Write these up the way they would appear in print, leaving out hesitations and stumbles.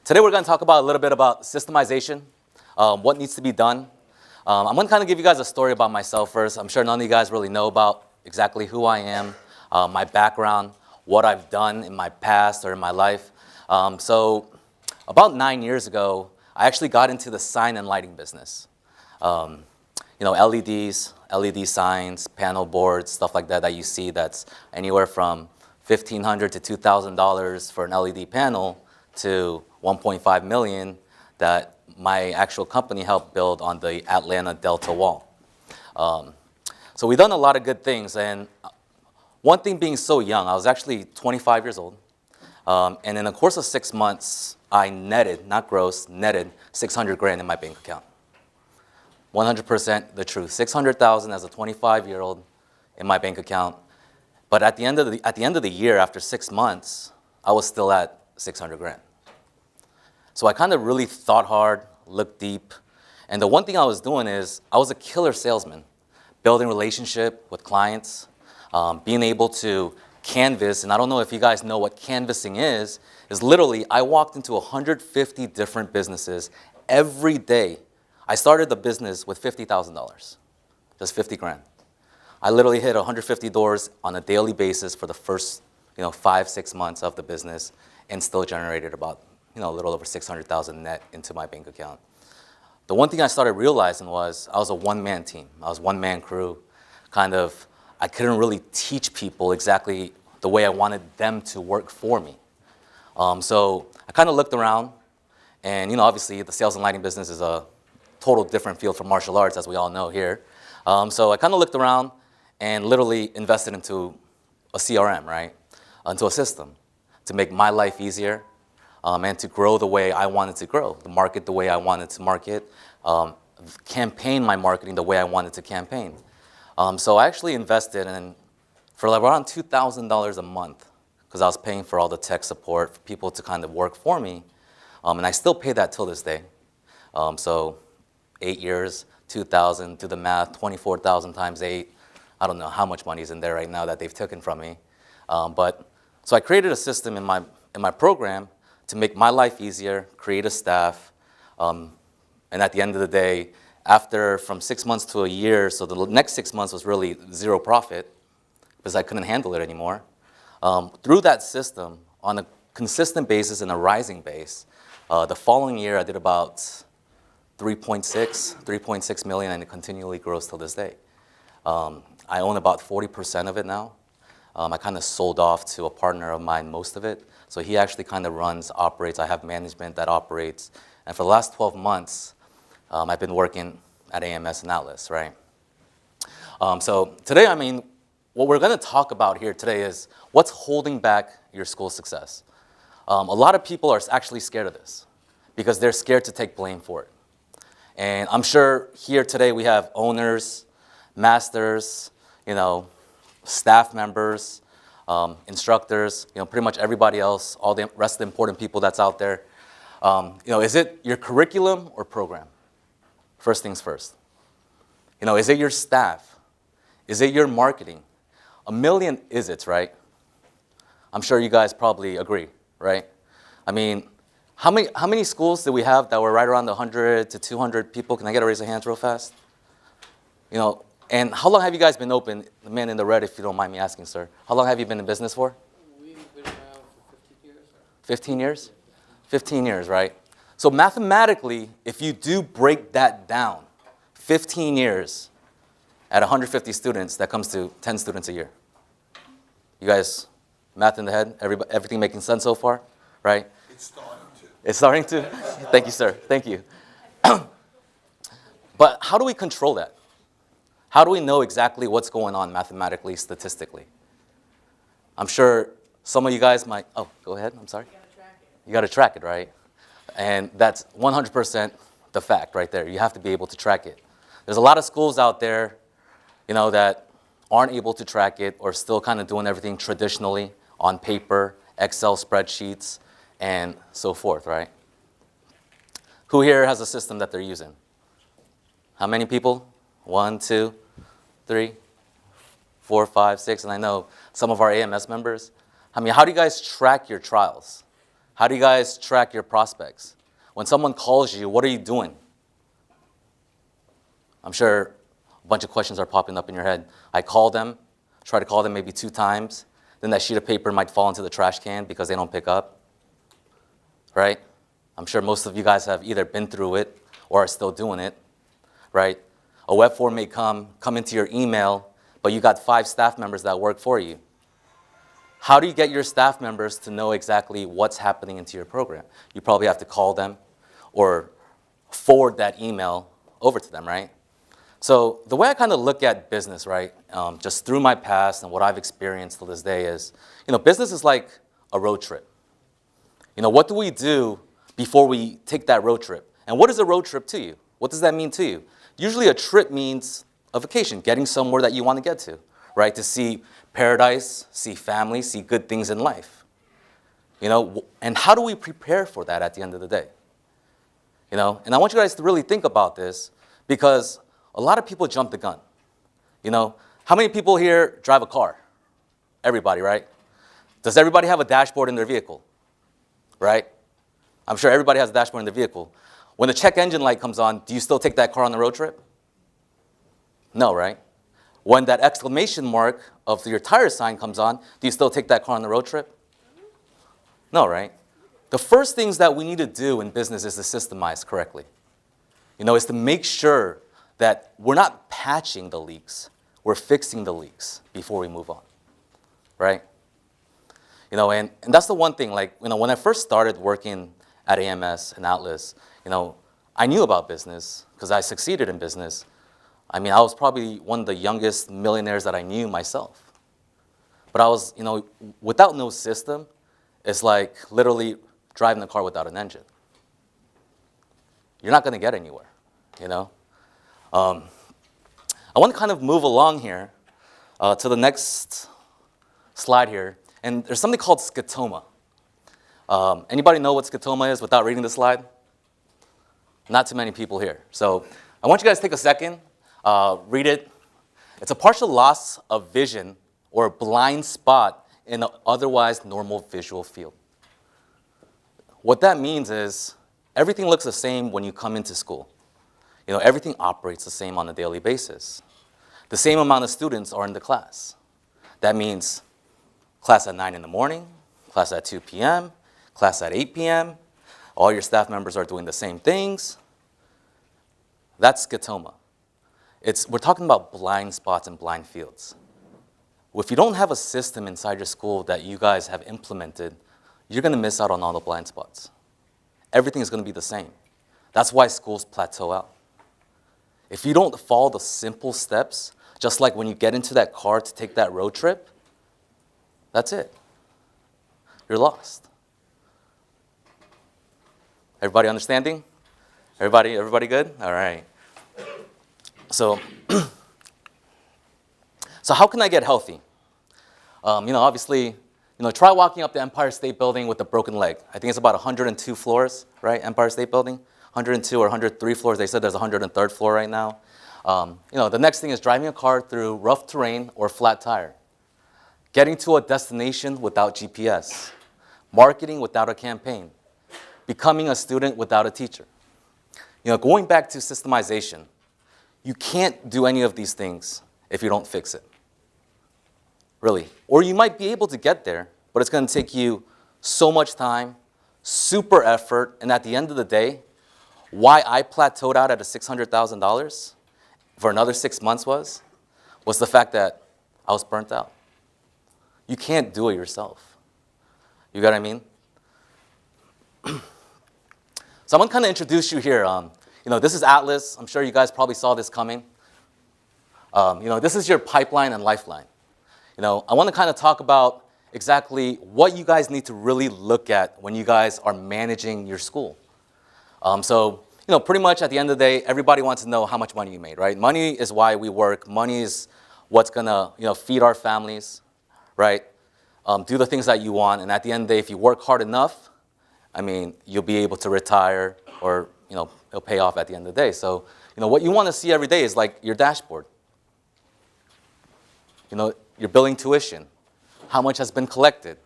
Today we're going to talk about a little bit about systemization, what needs to be done. I'm going to kind of give you guys a story about myself first. I'm sure none of you guys really know about exactly who I am, my background, what I've done in my past or in my life. So about 9 years ago, I actually got into the sign and lighting business. LEDs, LED signs, panel boards, stuff like that you see that's anywhere from $1,500 to $2,000 for an LED panel to $1.5 million that my actual company helped build on the Atlanta Delta Wall. So we've done a lot of good things, and one thing being so young, I was actually 25 years old, and in the course of 6 months, I netted, not gross, netted 600 grand in my bank account. 100% the truth, 600,000 as a 25-year-old in my bank account. But at the end of the year, after 6 months, I was still at 600 grand. So I kind of really thought hard, looked deep, and the one thing I was doing is I was a killer salesman, building relationship with clients, being able to canvas, and I don't know if you guys know what canvassing is literally I walked into 150 different businesses every day. I started the business with $50,000, just 50 grand. I literally hit 150 doors on a daily basis for the first 5-6 months of the business and still generated about a little over 600,000 net into my bank account. The one thing I started realizing was I was a one-man team. I was one-man crew. I couldn't really teach people exactly the way I wanted them to work for me. So I kind of looked around, and obviously the sales and lighting business is a total different field from martial arts, as we all know here. So I kind of looked around and literally invested into a CRM, right? Into a system to make my life easier, and to grow the way I wanted to grow, the market the way I wanted to market, campaign my marketing the way I wanted to campaign. So I actually invested in, for around $2,000 a month, because I was paying for all the tech support for people to kind of work for me, and I still pay that till this day. So 8 years, 2,000, do the math, 24,000 times 8. I don't know how much money is in there right now that they've taken from me. So I created a system in my program to make my life easier, create a staff, and at the end of the day, from 6 months to a year, so the next 6 months was really zero profit because I couldn't handle it anymore. Through that system, on a consistent basis and a rising base, the following year I did about 3.6 million, and it continually grows till this day. I own about 40% of it now. I kind of sold off to a partner of mine most of it. So he actually kind of runs, operates. I have management that operates. And for the last 12 months, I've been working at AMS and Atlas, right? So today, what we're going to talk about here today is what's holding back your school success. A lot of people are actually scared of this because they're scared to take blame for it. And I'm sure here today we have owners, masters, staff members, instructors, pretty much everybody else, all the rest of the important people that's out there. Is it your curriculum or program? First things first. Is it your staff? Is it your marketing? A million is-its, right? I'm sure you guys probably agree, right? How many schools do we have that were right around 100 to 200 people? Can I get a raise of hands real fast? And how long have you guys been open? The man in the red, if you don't mind me asking, sir. How long have you been in business for? We've been around for 15 years. 15 years? 15 years, right? So mathematically, if you do break that down, 15 years at 150 students, that comes to 10 students a year. You guys, math in the head? Everything making sense so far, right? It's starting to. It's starting to? Thank you, sir. Thank you. But how do we control that? How do we know exactly what's going on mathematically, statistically? I'm sure some of you guys might, oh, go ahead, I'm sorry. You got to track it, right? And that's 100% the fact right there. You have to be able to track it. There's a lot of schools out there, that aren't able to track it or still kind of doing everything traditionally on paper, Excel spreadsheets, and so forth, right? Who here has a system that they're using? How many people? 1, 2, 3, 4, 5, 6, and I know some of our AMS members. How do you guys track your trials? How do you guys track your prospects? When someone calls you, what are you doing? I'm sure a bunch of questions are popping up in your head. I call them, try to call them maybe 2 times, then that sheet of paper might fall into the trash can because they don't pick up, right? I'm sure most of you guys have either been through it or are still doing it, right? A web form may come into your email, but you got 5 staff members that work for you. How do you get your staff members to know exactly what's happening into your program? You probably have to call them or forward that email over to them, right? So the way I kind of look at business, right, just through my past and what I've experienced to this day is, business is like a road trip. What do we do before we take that road trip? And what is a road trip to you? What does that mean to you? Usually a trip means a vacation, getting somewhere that you want to get to, right? To see paradise, see family, see good things in life. And how do we prepare for that at the end of the day? And I want you guys to really think about this because a lot of people jump the gun. How many people here drive a car? Everybody, right? Does everybody have a dashboard in their vehicle? Right? I'm sure everybody has a dashboard in their vehicle. When the check engine light comes on, do you still take that car on the road trip? No, right? When that exclamation mark of your tire sign comes on, do you still take that car on the road trip? No, right? The first things that we need to do in business is to systemize correctly. Is to make sure that we're not patching the leaks, we're fixing the leaks before we move on, right? And that's the one thing, when I first started working at AMS and Atlas, I knew about business because I succeeded in business. I was probably one of the youngest millionaires that I knew myself. But I was, without no system, it's like literally driving a car without an engine. You're not going to get anywhere, I want to kind of move along here to the next slide here. And there's something called scotoma. Anybody know what scotoma is without reading the slide? Not too many people here. So I want you guys to take a second, read it. It's a partial loss of vision or a blind spot in an otherwise normal visual field. What that means is everything looks the same when you come into school. Everything operates the same on a daily basis. The same amount of students are in the class. That means class at 9 in the morning, class at 2 p.m., class at 8 p.m. All your staff members are doing the same things. That's scotoma. We're talking about blind spots and blind fields. If you don't have a system inside your school that you guys have implemented, you're going to miss out on all the blind spots. Everything is going to be the same. That's why schools plateau out. If you don't follow the simple steps, just like when you get into that car to take that road trip, that's it. You're lost. Everybody understanding? Everybody good? All right. So how can I get healthy? Obviously, try walking up the Empire State Building with a broken leg. I think it's about 102 floors, right? Empire State Building, 102 or 103 floors. They said there's a 103rd floor right now. The next thing is driving a car through rough terrain or flat tire. Getting to a destination without GPS. Marketing without a campaign. Becoming a student without a teacher. Going back to systemization, you can't do any of these things if you don't fix it. Really. Or you might be able to get there, but it's going to take you so much time, super effort, and at the end of the day, why I plateaued out at a $600,000 for another 6 months was the fact that I was burnt out. You can't do it yourself. You got what I mean? So I'm going to kind of introduce you here. This is Atlas. I'm sure you guys probably saw this coming. This is your pipeline and lifeline. I want to kind of talk about exactly what you guys need to really look at when you guys are managing your school. Pretty much at the end of the day, everybody wants to know how much money you made, right? Money is why we work. Money is what's going to, feed our families, right? Do the things that you want. And at the end of the day, if you work hard enough, you'll be able to retire or, it'll pay off at the end of the day. So, what you want to see every day is like your dashboard. Your billing tuition, how much has been collected,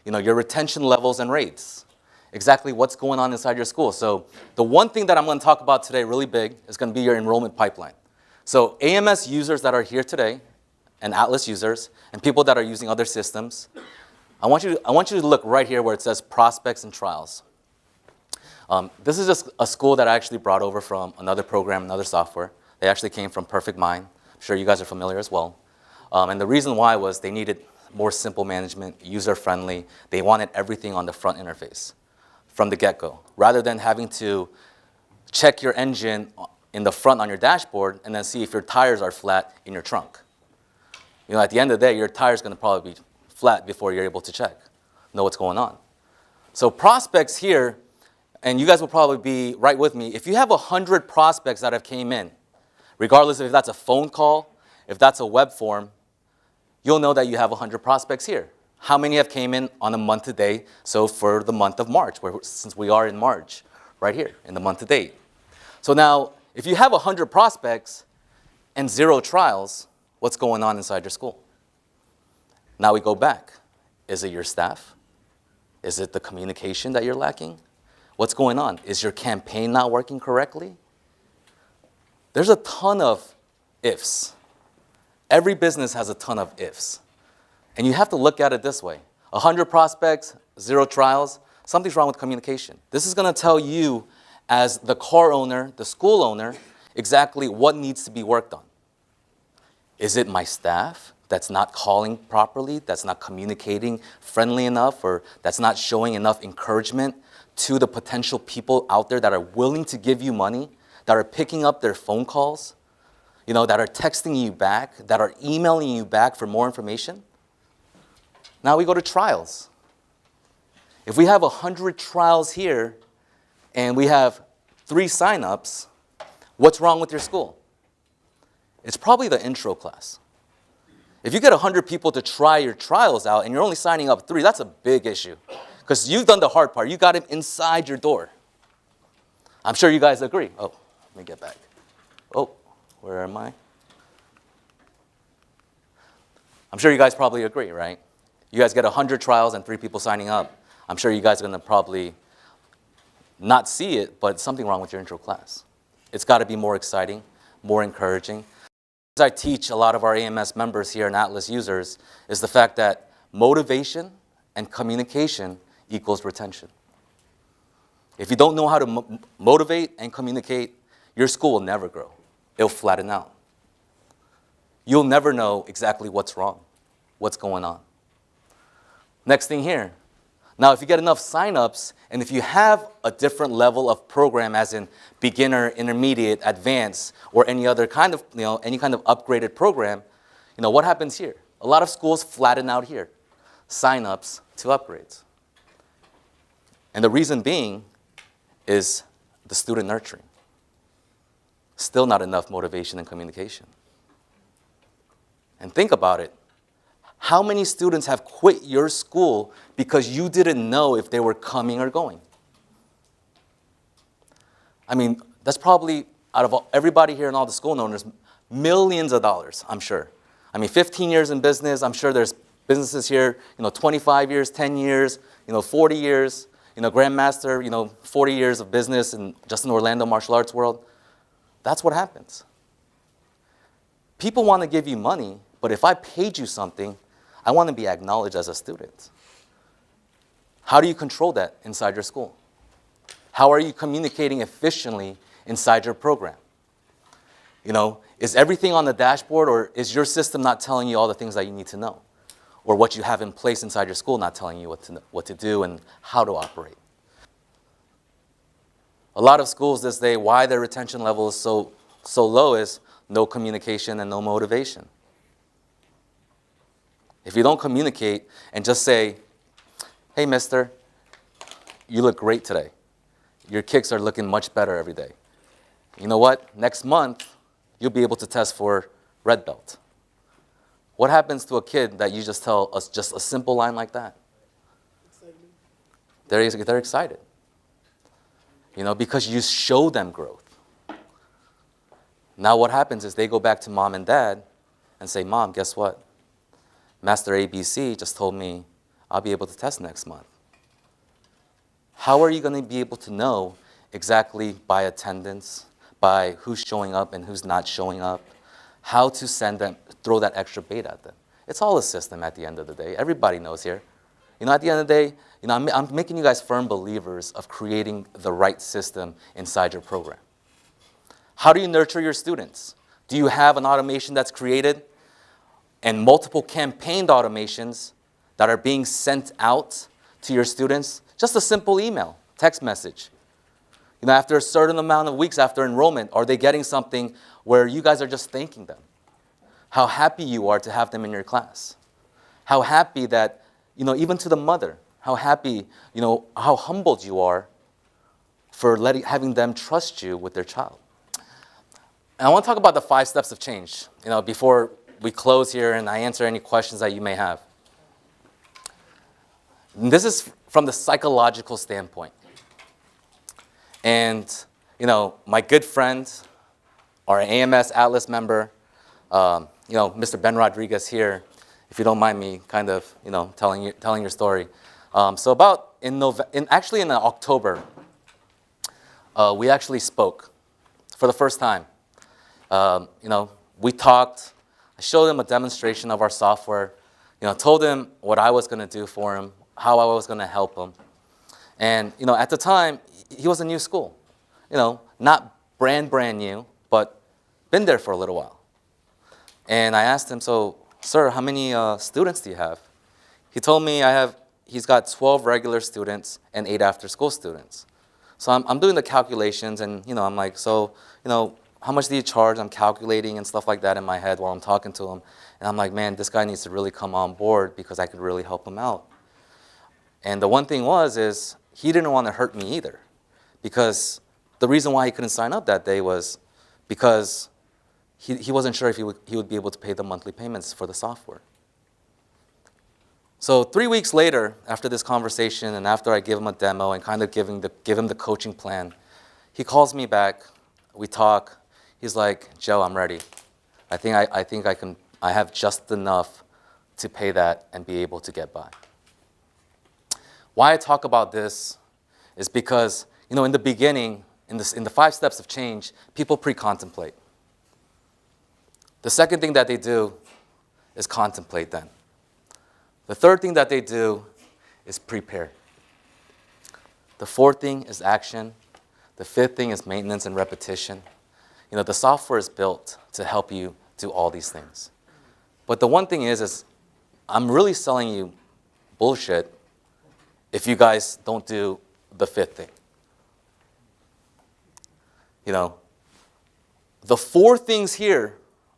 your retention levels and rates. exactly what's going on inside your school. So the one thing that I'm going to talk about today really big is going to be your enrollment pipeline. So AMS users that are here today, and Atlas users, and people that are using other systems, I want you to look right here where it says prospects and trials. This is just a school that I actually brought over from another program, another software. They actually came from Perfect Mind. I'm sure you guys are familiar as well. And the reason why was they needed more simple management, user-friendly. They wanted everything on the front interface from the get-go, rather than having to check your engine in the front on your dashboard and then see if your tires are flat in your trunk. You know, at the end of the day, your tire's going to probably be flat before you're able to know what's going on. So prospects here, and you guys will probably be right with me, if you have 100 prospects that have came in, regardless of if that's a phone call, if that's a web form, you'll know that you have 100 prospects here. How many have came in on a month to date? So for the month of March, since we are in March, right here, in the month to date. So now, if you have 100 prospects and 0 trials, what's going on inside your school? Now we go back. Is it your staff? Is it the communication that you're lacking? What's going on? Is your campaign not working correctly? There's a ton of ifs. Every business has a ton of ifs. And you have to look at it this way. 100 prospects, 0 trials, something's wrong with communication. This is going to tell you, as the car owner, the school owner, exactly what needs to be worked on. Is it my staff that's not calling properly, that's not communicating friendly enough, or that's not showing enough encouragement to the potential people out there that are willing to give you money, that are picking up their phone calls, you know, that are texting you back, that are emailing you back for more information? Now we go to trials. If we have 100 trials here and we have 3 signups, what's wrong with your school? It's probably the intro class. If you get 100 people to try your trials out and you're only signing up 3, that's a big issue. Because you've done the hard part. You got them inside your door. I'm sure you guys agree. Oh, let me get back. Oh, where am I? I'm sure you guys probably agree, right? You guys get 100 trials and 3 people signing up. I'm sure you guys are going to probably not see it, but something wrong with your intro class. It's got to be more exciting, more encouraging. As I teach a lot of our AMS members here and Atlas users is the fact that motivation and communication equals retention. If you don't know how to motivate and communicate, your school will never grow. It'll flatten out. You'll never know exactly what's wrong, what's going on. Next thing here. Now, if you get enough signups, and if you have a different level of program, as in beginner, intermediate, advanced, or any other kind of, any kind of upgraded program, what happens here? A lot of schools flatten out here, signups to upgrades. And the reason being is the student nurturing. Still not enough motivation and communication. And think about it. How many students have quit your school because you didn't know if they were coming or going? I mean, that's probably, out of everybody here and all the school owners, millions of dollars, I'm sure. I mean, 15 years in business, I'm sure there's businesses here, 25 years, 10 years, 40 years, Grandmaster, 40 years of business in just in Orlando martial arts world. That's what happens. People want to give you money, but if I paid you something, I want to be acknowledged as a student. How do you control that inside your school? How are you communicating efficiently inside your program? Is everything on the dashboard, or is your system not telling you all the things that you need to know? Or what you have in place inside your school not telling you what to do and how to operate? A lot of schools this day, why their retention level is so low is no communication and no motivation. If you don't communicate and just say, hey, mister, you look great today. Your kicks are looking much better every day. You know what? Next month, you'll be able to test for red belt. What happens to a kid that you just tell us just a simple line like that? They're excited. Because you show them growth. Now what happens is they go back to mom and dad and say, Mom, guess what? Master ABC just told me I'll be able to test next month. how are you going to be able to know exactly by attendance, by who's showing up and who's not showing up, how to send them, throw that extra bait at them? It's all a system at the end of the day. Everybody knows here. At the end of the day, I'm making you guys firm believers of creating the right system inside your program. How do you nurture your students? Do you have an automation that's created and multiple campaigned automations that are being sent out to your students? Just a simple email, text message. After a certain amount of weeks after enrollment, are they getting something where you guys are just thanking them? How happy you are to have them in your class. How happy that, even to the mother, how happy, how humbled you are for having them trust you with their child. And I want to talk about the 5 steps of change, before we close here and I answer any questions that you may have. And this is from the psychological standpoint. And, my good friend, our AMS Atlas member, Mr. Ben Rodriguez here, if you don't mind me kind of, telling your story. So about in October, we actually spoke for the first time. We talked. I showed him a demonstration of our software. Told him what I was going to do for him, how I was going to help him. And at the time, he was a new school. Not brand new, but been there for a little while. And I asked him, so, sir, how many students do you have? He told me he's got 12 regular students and 8 after-school students. So I'm doing the calculations, and I'm like, so, how much do you charge? I'm calculating and stuff like that in my head while I'm talking to him. And I'm like, man, this guy needs to really come on board because I could really help him out. And the one thing is he didn't want to hurt me either, because the reason why he couldn't sign up that day was because he wasn't sure if he would be able to pay the monthly payments for the software. So 3 weeks later, after this conversation and after I give him a demo and kind of give him the coaching plan, he calls me back. We talk. He's like, Joe, I'm ready. I think I have just enough to pay that and be able to get by. Why I talk about this is because, in the beginning, in the 5 steps of change, people pre-contemplate. The second thing that they do is contemplate then. The third thing that they do is prepare. The fourth thing is action. The fifth thing is maintenance and repetition. The software is built to help you do all these things. But the one thing is I'm really selling you bullshit if you guys don't do the fifth thing. The 4 things here,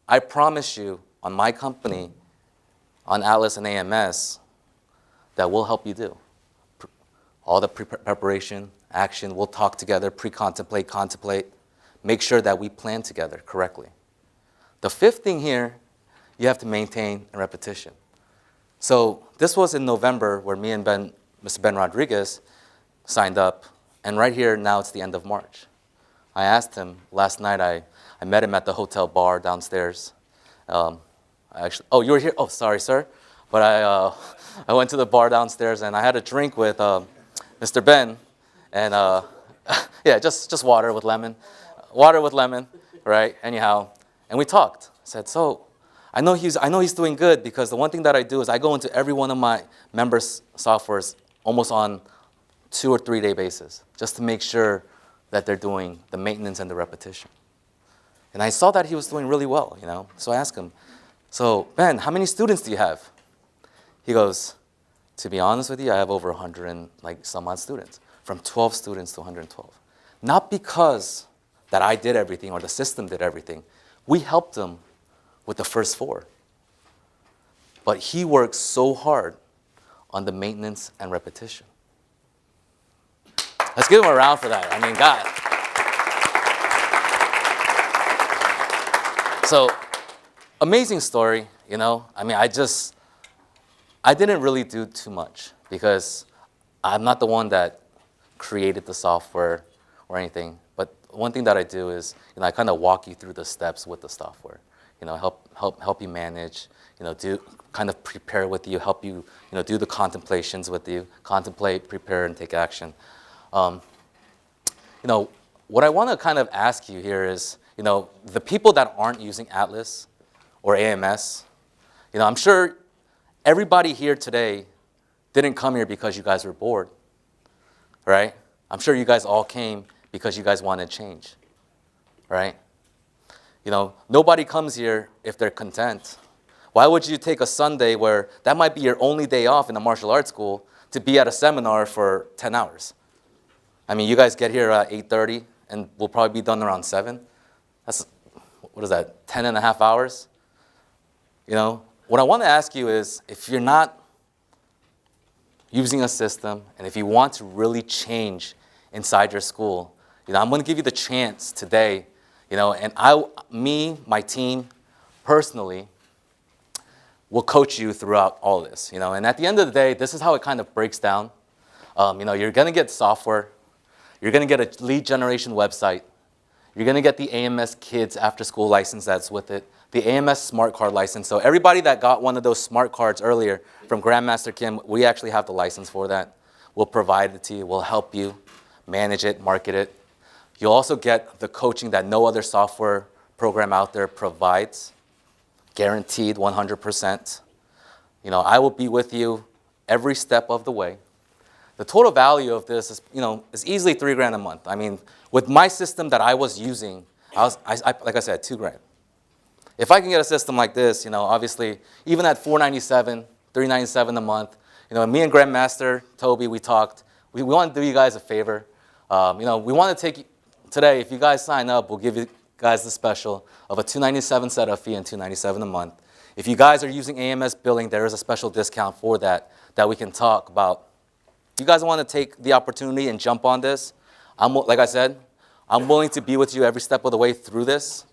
I promise you, on my company, on Atlas and AMS, that will help you do. All the preparation, action, we'll talk together, pre-contemplate, contemplate, make sure that we plan together correctly. The 5th thing here, you have to maintain a repetition. So this was in November where me and Mr. Ben Rodriguez signed up, and right here, now it's the end of March. I asked him, last night I met him at the hotel bar downstairs. You were here? Oh, sorry, sir. But I went to the bar downstairs and I had a drink with Mr. Ben, and just water with lemon. Water with lemon, right? Anyhow, and we talked. I said, so I know he's doing good, because the one thing that I do is I go into every one of my members' softwares almost on 2 or 3 day basis, just to make sure that they're doing the maintenance and the repetition. And I saw that he was doing really well, So I asked him, so Ben, how many students do you have? He goes, to be honest with you, I have over 100 and some odd students, from 12 students to 112. Not because that I did everything or the system did everything. We helped him with the first 4. But he worked so hard on the maintenance and repetition. Let's give him a round for that. I mean, God. So, amazing story, I mean, I didn't really do too much, because I'm not the one that created the software or anything. But one thing that I do is, I kind of walk you through the steps with the software. Help you manage, do kind of prepare with you, help you, do the contemplations with you, contemplate, prepare, and take action. You know, what I want to kind of ask you here is, you know, the people that aren't using Atlas or AMS, you know, I'm sure everybody here today didn't come here because you guys were bored, right? I'm sure you guys all came because you guys wanted change, right? You know, nobody comes here if they're content. Why would you take a Sunday where that might be your only day off in a martial arts school to be at a seminar for 10 hours? I mean, you guys get here at 8:30 and we'll probably be done around 7. That's, what is that, 10 and a half hours? You know, what I want to ask you is, if you're not using a system and if you want to really change inside your school, you know, I'm going to give you the chance today, you know, and my team, personally, will coach you throughout all this, you know, and at the end of the day, this is how it kind of breaks down. You know, you're going to get software, you're going to get a lead generation website, you're going to get the AMS Kids after school license that's with it, the AMS Smart Card license. So everybody that got one of those smart cards earlier from Grandmaster Kim, we actually have the license for that. We'll provide it to you, we'll help you manage it, market it. You'll also get the coaching that no other software program out there provides. Guaranteed 100%. You know, I will be with you every step of the way. The total value of this is, you know, is easily $3,000 a month. I mean, with my system that I was using, like I said, $2,000. If I can get a system like this, you know, obviously, even at $497, $397 a month, you know, me and Grandmaster Toby, we talked. We want to do you guys a favor. You know, we want to take today. If you guys sign up, we'll give you guys the special of a $297 setup fee and $297 a month. If you guys are using AMS billing, there is a special discount for that we can talk about. If you guys want to take the opportunity and jump on this, like I said, I'm willing to be with you every step of the way through this.